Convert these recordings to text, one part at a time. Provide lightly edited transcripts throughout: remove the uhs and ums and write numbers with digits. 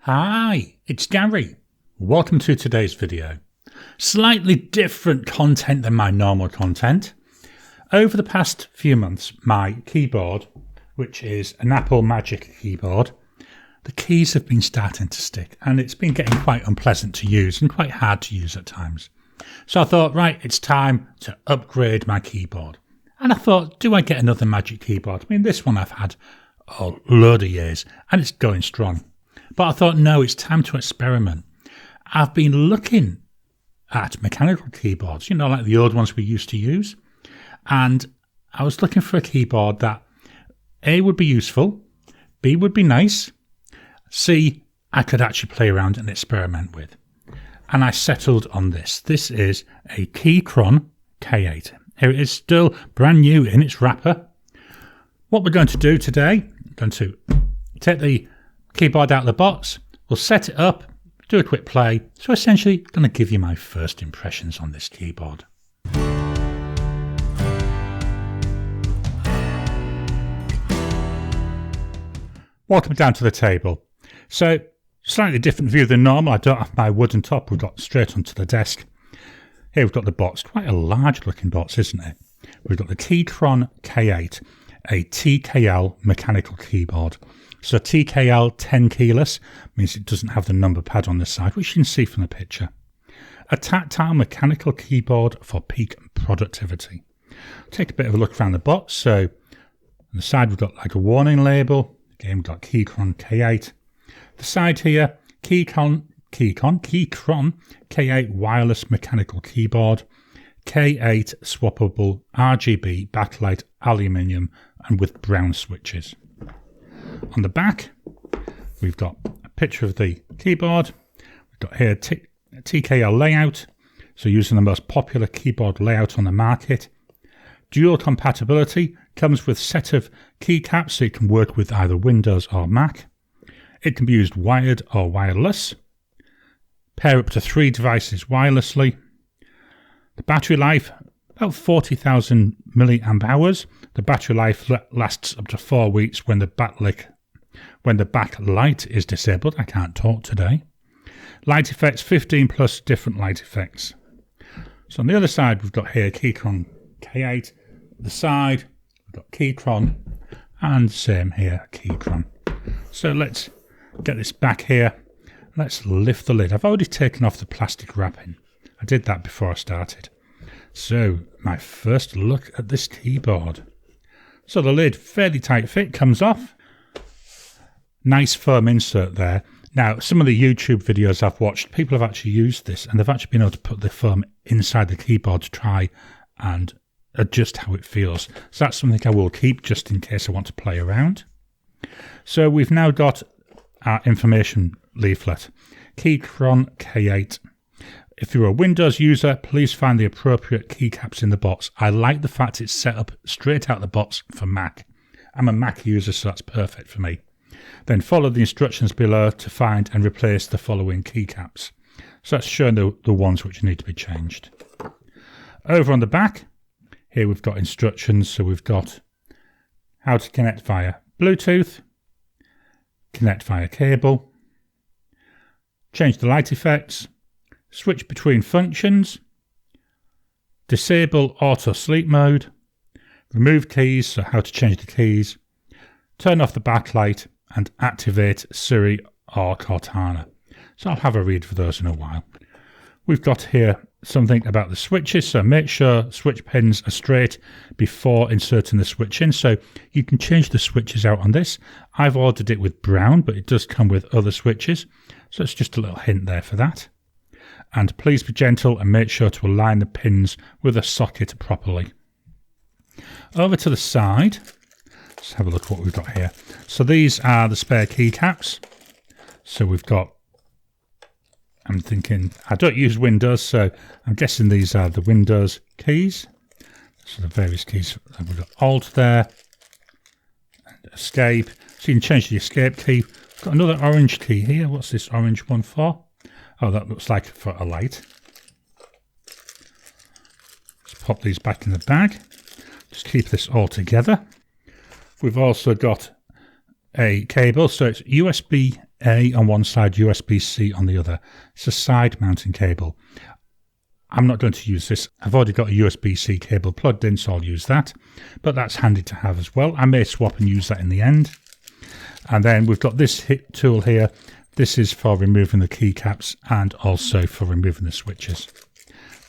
Hi, it's Gary. Welcome to today's video. Slightly different content than my normal content. Over the past few months, my keyboard, which is an Apple Magic keyboard, the keys have been starting to stick and it's been getting quite unpleasant to use and quite hard to use at times. So I thought, right, it's time to upgrade my keyboard. And I thought, do I get another Magic keyboard? I mean, this one I've had a load of years and it's going strong. But I thought, no, it's time to experiment. I've been looking at mechanical keyboards, you know, like the old ones we used to use. And I was looking for a keyboard that A, would be useful, B, would be nice, C, I could actually play around and experiment with. And I settled on this. This is a Keychron K8. Here it is, still brand new in its wrapper. What we're going to do today, I'm going to take the keyboard out of the box, we'll set it up, do a quick play. So essentially, I'm going to give you my first impressions on this keyboard. Welcome down to the table. So, slightly different view than normal. I don't have my wooden top, we've got straight onto the desk. Here we've got the box, quite a large looking box, isn't it? We've got the Keychron K8, a TKL mechanical keyboard. So TKL 10 keyless means it doesn't have the number pad on the side, which you can see from the picture. A tactile mechanical keyboard for peak productivity. Take a bit of a look around the box. So on the side we've got like a warning label. Again, we've got Keychron K8. The side here, Keychron K8 wireless mechanical keyboard. K8 swappable RGB backlight aluminium and with brown switches. On the back, we've got a picture of the keyboard. We've got here TKL layout, so using the most popular keyboard layout on the market. Dual compatibility, comes with a set of keycaps so it can work with either Windows or Mac. It can be used wired or wireless. Pair up to 3 devices wirelessly. The battery life, about 40,000 milliamp hours. The battery life lasts up to 4 weeks when the backlight is disabled. I can't talk today. Light effects, 15 plus different light effects. So on the other side, we've got here Keychron K8. The side, we've got Keychron, and same here, Keychron. So let's get this back here. Let's lift the lid. I've already taken off the plastic wrapping. I did that before I started. So my first look at this keyboard. So the lid, fairly tight fit, comes off. Nice firm insert there. Now, some of the YouTube videos I've watched, people have actually used this and they've actually been able to put the foam inside the keyboard to try and adjust how it feels. So that's something I will keep just in case I want to play around. So we've now got our information leaflet. Keychron K8. If you're a Windows user, please find the appropriate keycaps in the box. I like the fact it's set up straight out of the box for Mac. I'm a Mac user, so that's perfect for me. Then follow the instructions below to find and replace the following keycaps. So that's showing the ones which need to be changed. Over on the back, here we've got instructions. So we've got how to connect via Bluetooth, connect via cable, change the light effects, switch between functions, disable auto sleep mode, remove keys, so how to change the keys, turn off the backlight and activate Siri or Cortana. So I'll have a read for those in a while. We've got here something about the switches, so make sure switch pins are straight before inserting the switch in. So you can change the switches out on this. I've ordered it with brown, but it does come with other switches. So it's just a little hint there for that. And please be gentle and make sure to align the pins with the socket properly. Over to the side, let's have a look at what we've got here. So these are the spare keycaps. So we've got, I'm thinking, I don't use Windows, so I'm guessing these are the Windows keys. So the various keys, we've got Alt there, and Escape. So you can change the Escape key. We've got another orange key here. What's this orange one for? Oh, that looks like for a light. Let's pop these back in the bag. Just keep this all together. We've also got a cable, so it's USB-A on one side, USB-C on the other. It's a side mounting cable. I'm not going to use this. I've already got a USB-C cable plugged in, so I'll use that. But that's handy to have as well. I may swap and use that in the end. And then we've got this tool here. This is for removing the keycaps and also for removing the switches.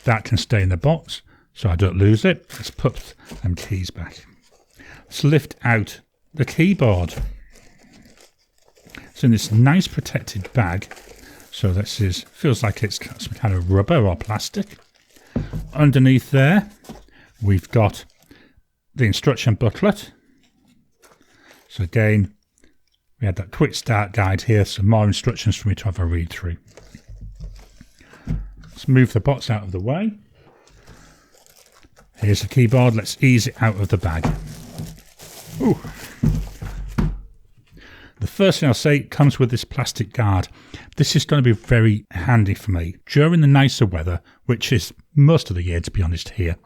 That can stay in the box, so I don't lose it. Let's put them keys back. Let's lift out the keyboard. It's in this nice protected bag. So this feels like it's got some kind of rubber or plastic. Underneath there, we've got the instruction booklet. So again, we had that quick start guide here, some more instructions for me to have a read through. Let's move the box out of the way. Here's the keyboard. Let's ease it out of the bag. Ooh. The first thing I'll say, it comes with this plastic guard. This is going to be very handy for me during the nicer weather, which is most of the year, to be honest here.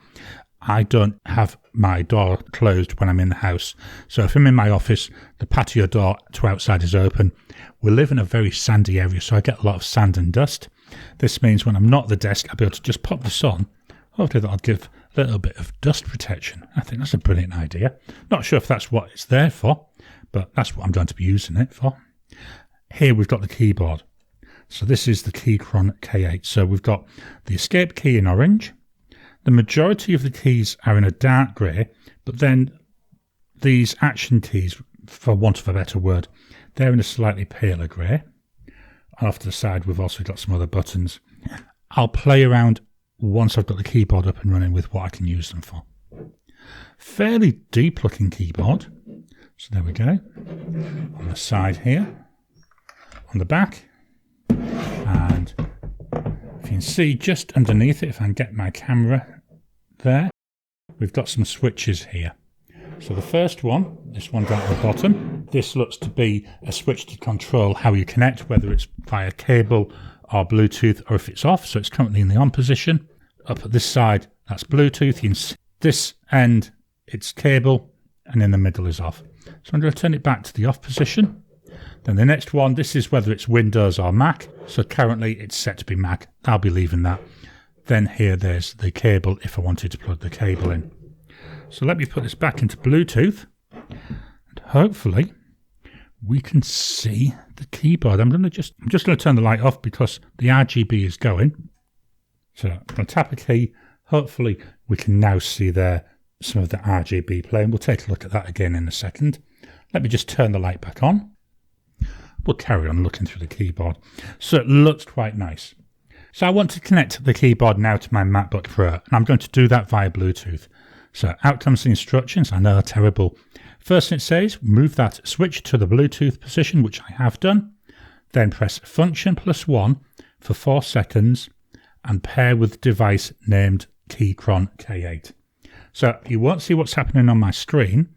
I don't have my door closed when I'm in the house. So if I'm in my office, the patio door to outside is open. We live in a very sandy area, so I get a lot of sand and dust. This means when I'm not at the desk, I'll be able to just pop this on. Hopefully that'll give a little bit of dust protection. I think that's a brilliant idea. Not sure if that's what it's there for, but that's what I'm going to be using it for. Here we've got the keyboard. So this is the Keychron K8. So we've got the escape key in orange. The majority of the keys are in a dark grey, but then these action keys, for want of a better word, they're in a slightly paler grey. And off to the side we've also got some other buttons. I'll play around once I've got the keyboard up and running with what I can use them for. Fairly deep looking keyboard. So there we go. On the side here. On the back. And if you can see just underneath it, if I can get my camera there, we've got some switches here. So the first one, this one down at the bottom, this looks to be a switch to control how you connect, whether it's via cable or Bluetooth, or if it's off. So it's currently in the on position. Up at this side, that's Bluetooth. You can see this end, it's cable, and in the middle is off. So I'm going to turn it back to the off position. Then the next one, this is whether it's Windows or Mac. So currently it's set to be Mac. I'll be leaving that. Then here there's the cable if I wanted to plug the cable in. So let me put this back into Bluetooth. And hopefully we can see the keyboard. I'm just going to turn the light off because the RGB is going. So I'm going to tap a key. Hopefully we can now see there some of the RGB playing. We'll take a look at that again in a second. Let me just turn the light back on. We'll carry on looking through the keyboard. So it looks quite nice. So I want to connect the keyboard now to my MacBook Pro, and I'm going to do that via Bluetooth. So out comes the instructions. I know they're terrible. First it says, move that switch to the Bluetooth position, which I have done. Then press function +1 for 4 seconds and pair with device named Keychron K8. So you won't see what's happening on my screen.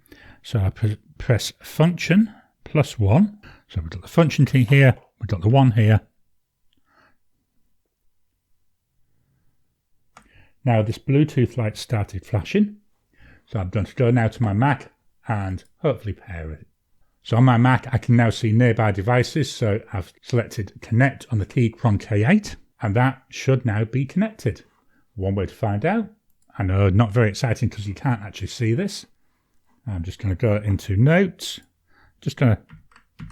So I press function +1. So we've got the function key here, we've got the 1 here. Now this Bluetooth light started flashing. So I'm going to go now to my Mac and hopefully pair it. So on my Mac I can now see nearby devices. So I've selected connect on the Keychron K8 and that should now be connected. One way to find out. I know, not very exciting because you can't actually see this. I'm just going to go into notes. Just going to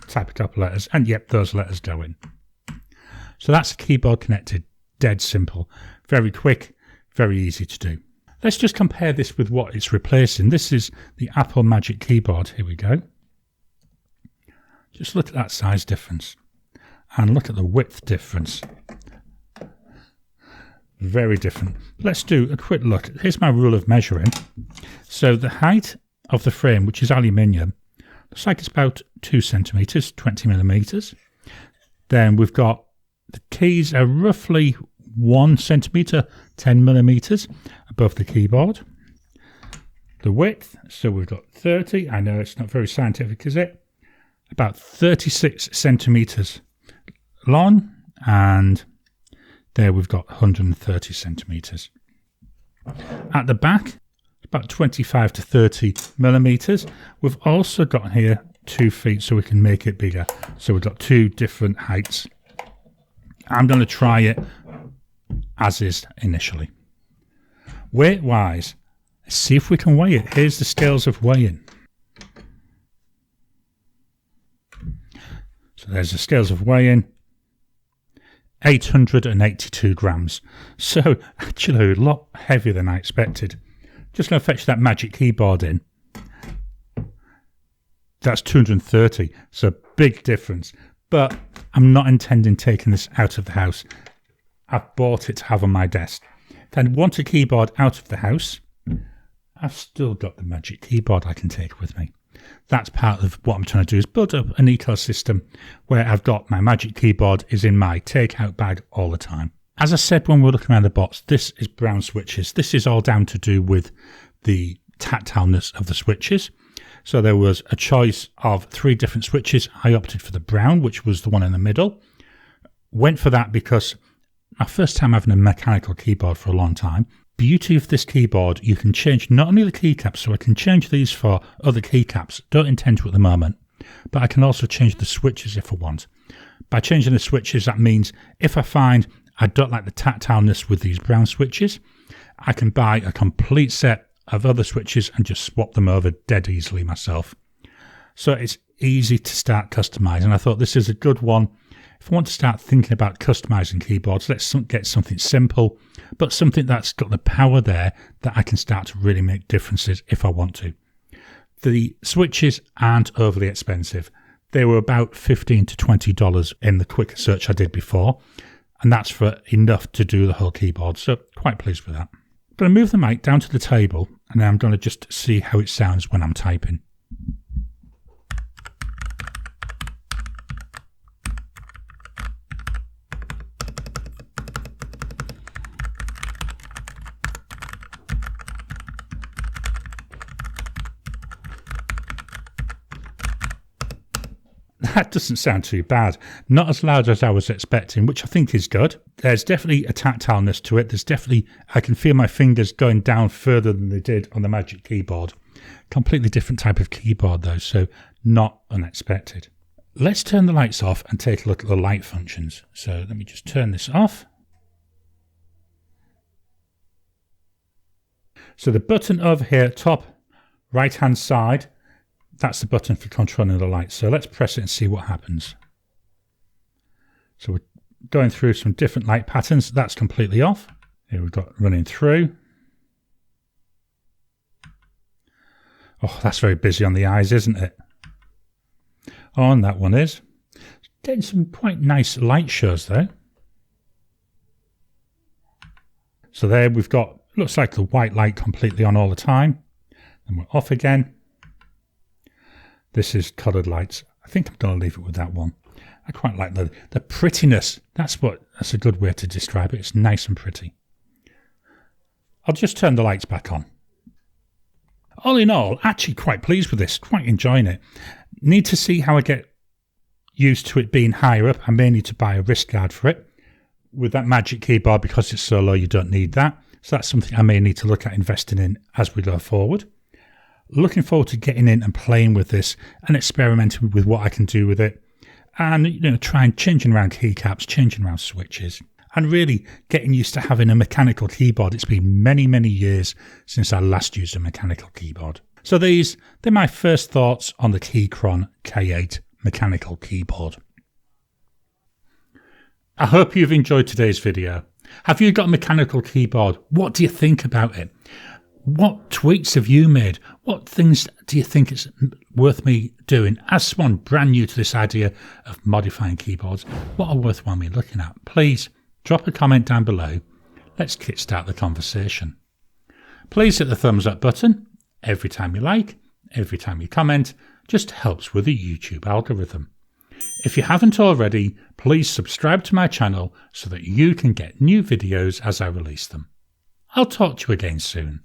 type a couple of letters, and yep, those letters go in. So that's the keyboard connected. Dead simple. Very quick, very easy to do. Let's just compare this with what it's replacing. This is the Apple Magic Keyboard. Here we go. Just look at that size difference. And look at the width difference. Very different. Let's do a quick look. Here's my rule of measuring. So the height of the frame, which is aluminium, looks like it's about 2 centimeters, 20 millimeters. Then we've got the keys are roughly 1 centimeter, 10 millimeters above the keyboard. The width, so we've got 30. I know it's not very scientific, is it? About 36 centimeters long, and there we've got 130 centimeters. At the back, about 25 to 30 millimeters. We've also got here 2 feet so we can make it bigger. So we've got 2 different heights. I'm going to try it as is initially. Weight wise, let's see if we can weigh it. Here's the scales of weighing. So there's the scales of weighing. 882 grams. So actually a lot heavier than I expected. Just going to fetch that magic keyboard in. That's 230. So big difference. But I'm not intending taking this out of the house. I've bought it to have on my desk. If I want a keyboard out of the house, I've still got the magic keyboard I can take with me. That's part of what I'm trying to do, is build up an ecosystem where I've got my magic keyboard is in my takeout bag all the time. As I said when we were looking around the box, this is brown switches. This is all down to do with the tactileness of the switches. So there was a choice of 3 different switches. I opted for the brown, which was the one in the middle. Went for that because my first time having a mechanical keyboard for a long time. Beauty of this keyboard, you can change not only the keycaps, so I can change these for other keycaps. Don't intend to at the moment, but I can also change the switches if I want. By changing the switches, that means if I find I don't like the tactileness with these brown switches, I can buy a complete set of other switches and just swap them over dead easily myself. So it's easy to start customizing. I thought this is a good one. If I want to start thinking about customizing keyboards, let's get something simple, but something that's got the power there that I can start to really make differences if I want to. The switches aren't overly expensive. They were about $15 to $20 in the quick search I did before, and that's for enough to do the whole keyboard, so quite pleased with that. I'm going to move the mic down to the table, and then I'm going to just see how it sounds when I'm typing. That doesn't sound too bad. Not as loud as I was expecting, which I think is good. There's definitely a tactileness to it. There's definitely, I can feel my fingers going down further than they did on the Magic Keyboard. Completely different type of keyboard though, so not unexpected. Let's turn the lights off and take a look at the light functions. So let me just turn this off. So the button over here, top right hand side, that's the button for controlling the lights. So let's press it and see what happens. So we're going through some different light patterns. That's completely off. Here we've got running through. Oh, that's very busy on the eyes, isn't it? Oh, and that one is. Getting some quite nice light shows though. So there we've got, looks like the white light completely on all the time. Then we're off again. This is coloured lights. I think I'm going to leave it with that one. I quite like the prettiness. That's a good way to describe it. It's nice and pretty. I'll just turn the lights back on. All in all, actually quite pleased with this. Quite enjoying it. Need to see how I get used to it being higher up. I may need to buy a wrist guard for it. With that Magic Keyboard, because it's so low, you don't need that. So that's something I may need to look at investing in as we go forward. Looking forward to getting in and playing with this and experimenting with what I can do with it, and trying changing around keycaps, changing around switches, and really getting used to having a mechanical keyboard. It's been many, many years since I last used a mechanical keyboard. So they're my first thoughts on the Keychron K8 mechanical keyboard. I hope you've enjoyed today's video. Have you got a mechanical keyboard? What do you think about it? What tweaks have you made? What things do you think it's worth me doing? As someone brand new to this idea of modifying keyboards, what are worthwhile me looking at? Please drop a comment down below. Let's kickstart the conversation. Please hit the thumbs up button. Every time you like, every time you comment, just helps with the YouTube algorithm. If you haven't already, please subscribe to my channel so that you can get new videos as I release them. I'll talk to you again soon.